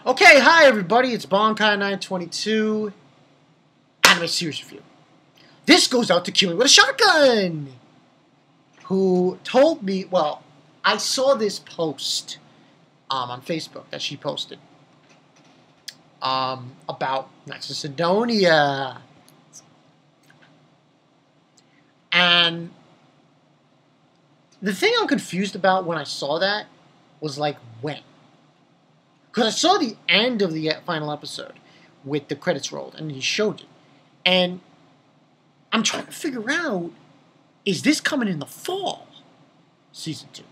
Okay, hi everybody, it's Bonkai922 Anime Series Review. This goes out to Killing with a Shotgun, who told me, well, I saw this post on Facebook that she posted about Knights of Sidonia. And the thing I'm confused about when I saw that was like when. Because I saw the end of the final episode with the credits rolled, and he showed it. And I'm trying to figure out, is this coming in the fall? Season 2.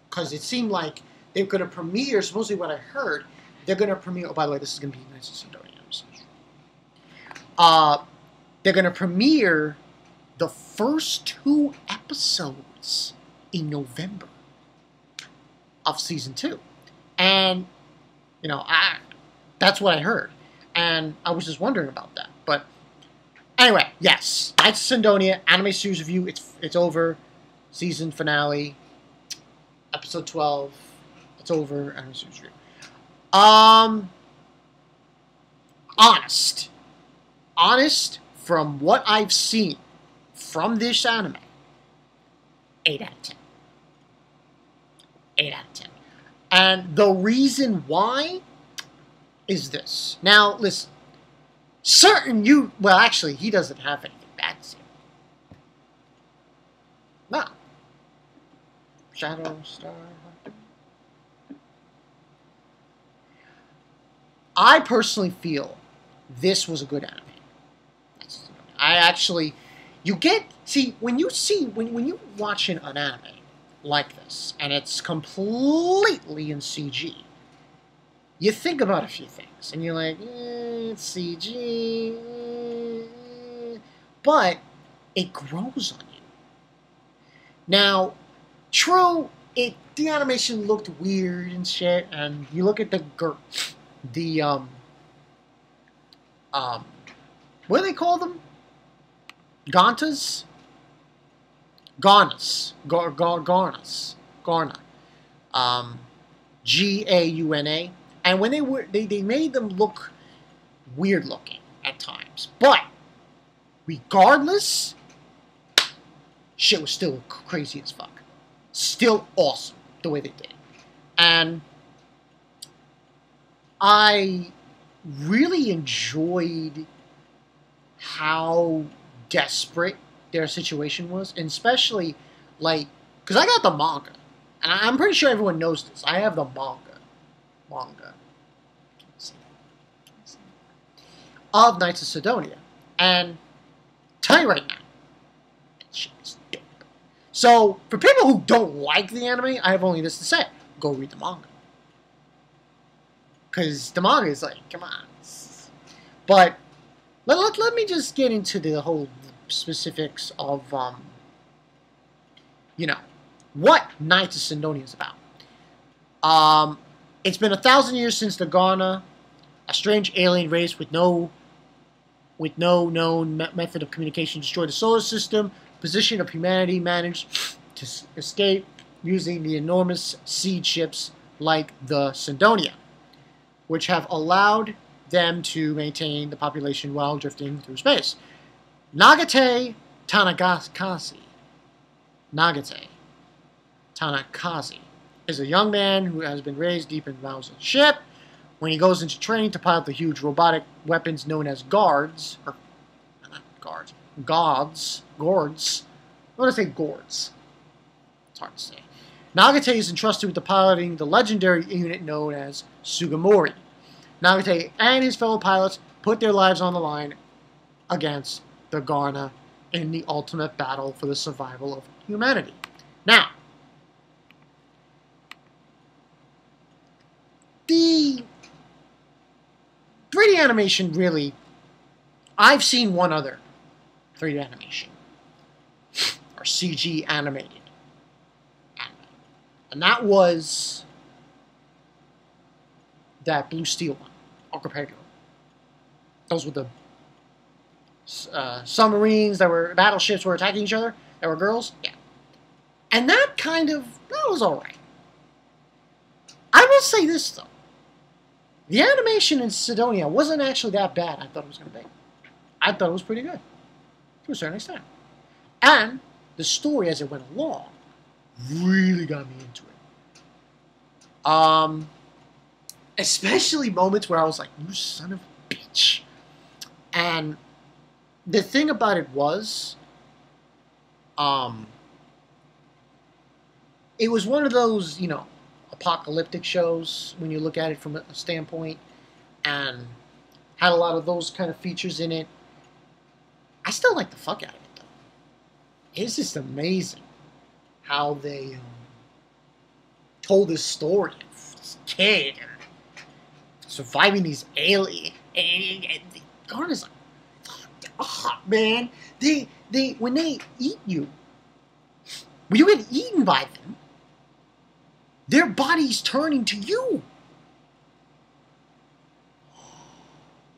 Because it seemed like they're going to premiere, supposedly what I heard, they're going to premiere, oh, by the way, this is going to be Knights of Sidonia. They're going to premiere the first 2 episodes in November of Season 2. And, you know, that's what I heard. And I was just wondering about that. But anyway, yes. Knights of Sidonia, anime series review. It's over. Season finale. Episode 12. It's over. Anime series review. Honest, from what I've seen from this anime, 8 out of 10. 8 out of 10. And the reason why is this. Now, listen. Well, actually, he doesn't have anything bad to say. No. Shadow Star. I personally feel this was a good anime. When you watch an anime like this, and it's completely in CG, you think about a few things, and you're like, it's CG, but it grows on you. Now, true, the animation looked weird and shit, and you look at what do they call them? Gauntas? Guanas. Guana. Gauna. And when they made them look weird looking at times. But regardless, shit was still crazy as fuck. Still awesome the way they did it. And I really enjoyed how desperate their situation was, and especially, like, because I got the manga, and I'm pretty sure everyone knows this. I have the manga of Knights of Sidonia, and tell you right now, that shit is dope. So, for people who don't like the anime, I have only this to say: go read the manga, because the manga is like, come on. But let me just get into the whole specifics of, what Knights of Sidonia is about. It's been 1,000 years since the Guana, a strange alien race with no known method of communication, destroyed the solar system. Position of humanity managed to escape using the enormous seed ships like the Sidonia, which have allowed them to maintain the population while drifting through space. Nagate Tanakazi is a young man who has been raised deep in the bowels of the ship. When he goes into training to pilot the huge robotic weapons known as gods. I want to say gourds. It's hard to say. Nagate is entrusted with piloting the legendary unit known as Sugimori. Nagate and his fellow pilots put their lives on the line against the Guana in the ultimate battle for the survival of humanity. Now, the 3D animation really, I've seen one other 3D animation, or CG animated anime, and that was that Blue Steel one, Archipelago. Those were the submarines that were, battleships were attacking each other, that were girls, yeah. And that was alright. I will say this, though. The animation in Sidonia wasn't actually that bad. I thought it was going to be. I thought it was pretty good to a certain extent, and the story as it went along really got me into it. Especially moments where I was like, "You son of a bitch," and the thing about it was, it was one of those, apocalyptic shows when you look at it from a standpoint, and had a lot of those kind of features in it. I still like the fuck out of it, though. It's just amazing how they told this story of this kid and surviving these aliens. And Garner's like, oh, man, when they eat you, when you get eaten by them, their bodies turn into you.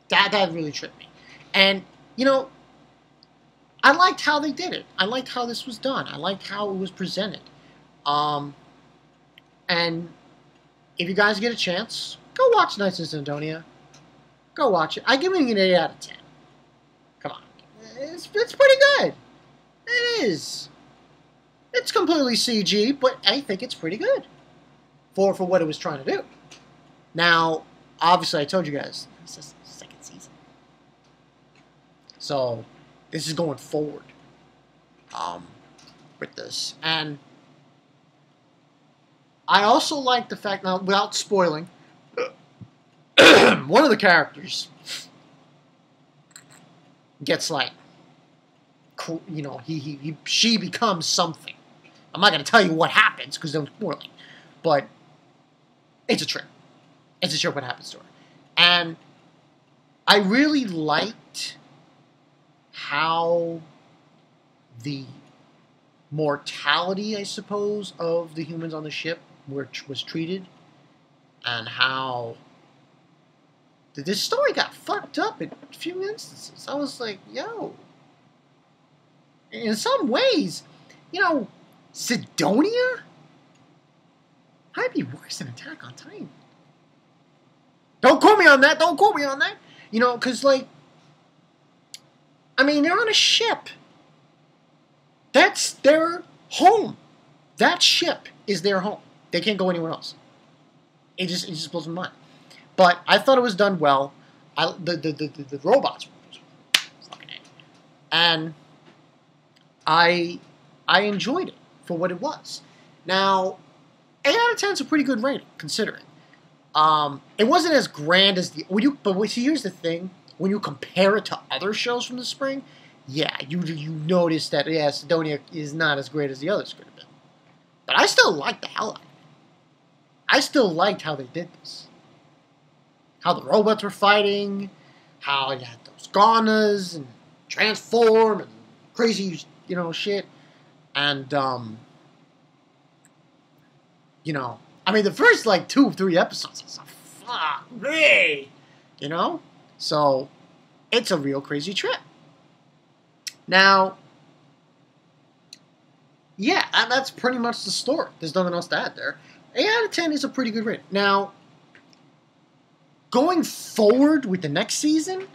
That really tripped me. And, I liked how they did it. I liked how this was done. I liked how it was presented. And if you guys get a chance, go watch Nights in Sidonia. Go watch it. I give it an 8 out of 10. Come on. It's pretty good. It is. It's completely CG, but I think it's pretty good for what it was trying to do. Now, obviously, I told you guys, this is the second season. So, this is going forward with this. And I also like the fact, now, without spoiling, one of the characters gets like, she becomes something. I'm not going to tell you what happens because I'm spoiling, but it's a trip. It's a trip what happens to her. And I really liked how the mortality, I suppose, of the humans on the ship was treated, and how this story got fucked up in a few instances. I was like, yo. In some ways, Sidonia might be worse than Attack on Titan. Don't quote me on that. Don't quote me on that. Because, they're on a ship. That's their home. That ship is their home. They can't go anywhere else. It just blows my mind. But I thought it was done well. The robots were fucking A. And I enjoyed it for what it was. Now, 8 out of 10 is a pretty good rating, considering. It wasn't as grand as here's the thing. When you compare it to other shows from the spring, yeah, you notice that, Sidonia is not as great as the others could have been. But I still liked the hell out of it. I still liked how they did this. How the robots were fighting, how you had those Guanas, and transform, and crazy, shit. And, the first, 2 or 3 episodes, it's like, fuck me, So, it's a real crazy trip. Now, yeah, that's pretty much the story. There's nothing else to add there. 8 out of 10 is a pretty good rating. Now, going forward with the next season,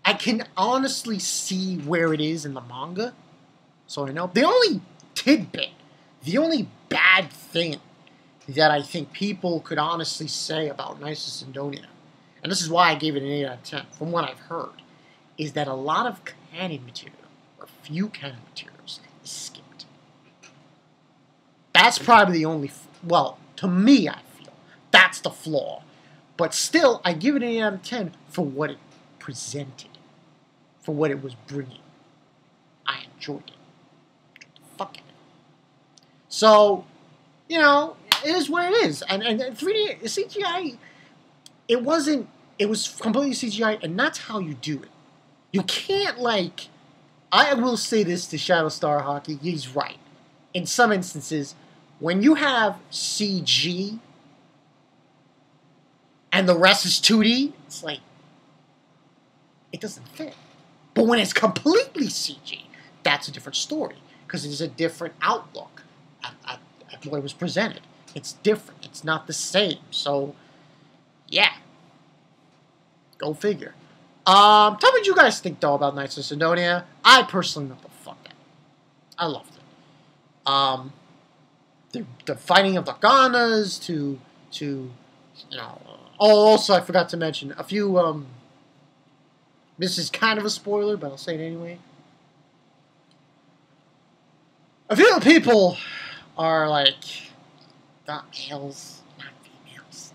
I can honestly see where it is in the manga. So I know. The only tidbit, the only bad thing that I think people could honestly say about Nights in Sidonia, and this is why I gave it an 8 out of 10, from what I've heard, is that a lot of canon material, or a few canon materials, is skipped. That's probably the only, to me, I feel, that's the flaw. But still, I give it an 8 out of 10 for what it presented, for what it was bringing. I enjoyed it. Fuck it. So, it is what it is. And 3D, CGI, it was completely CGI, and that's how you do it. You can't, I will say this to Shadow Star Hockey, he's right. In some instances, when you have CG and the rest is 2D, it's it doesn't fit. But when it's completely CG, that's a different story, because it is a different outlook at what was presented. It's different. It's not the same. So, Yeah. Go figure. Tell me what you guys think, though, about Knights of Sidonia. I personally love the fuck that. I loved it. The fighting of the Guanas to you know. Oh, also I forgot to mention a few. This is kind of a spoiler, but I'll say it anyway. A few people are like not males, not females.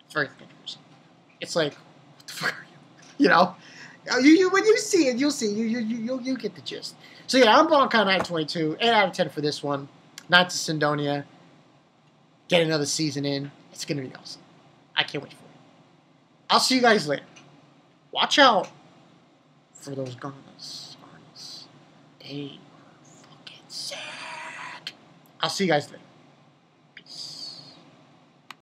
It's very confusing. It's like, what the fuck are you? You know, you when you see it, you'll see you get the gist. So yeah, I'm Bonkai Knight 22, 8 out of 10 for this one. Knights of Sidonia. Get another season in. It's gonna be awesome. I can't wait for it. I'll see you guys later. Watch out for those Guanas. They are fucking sick. I'll see you guys later.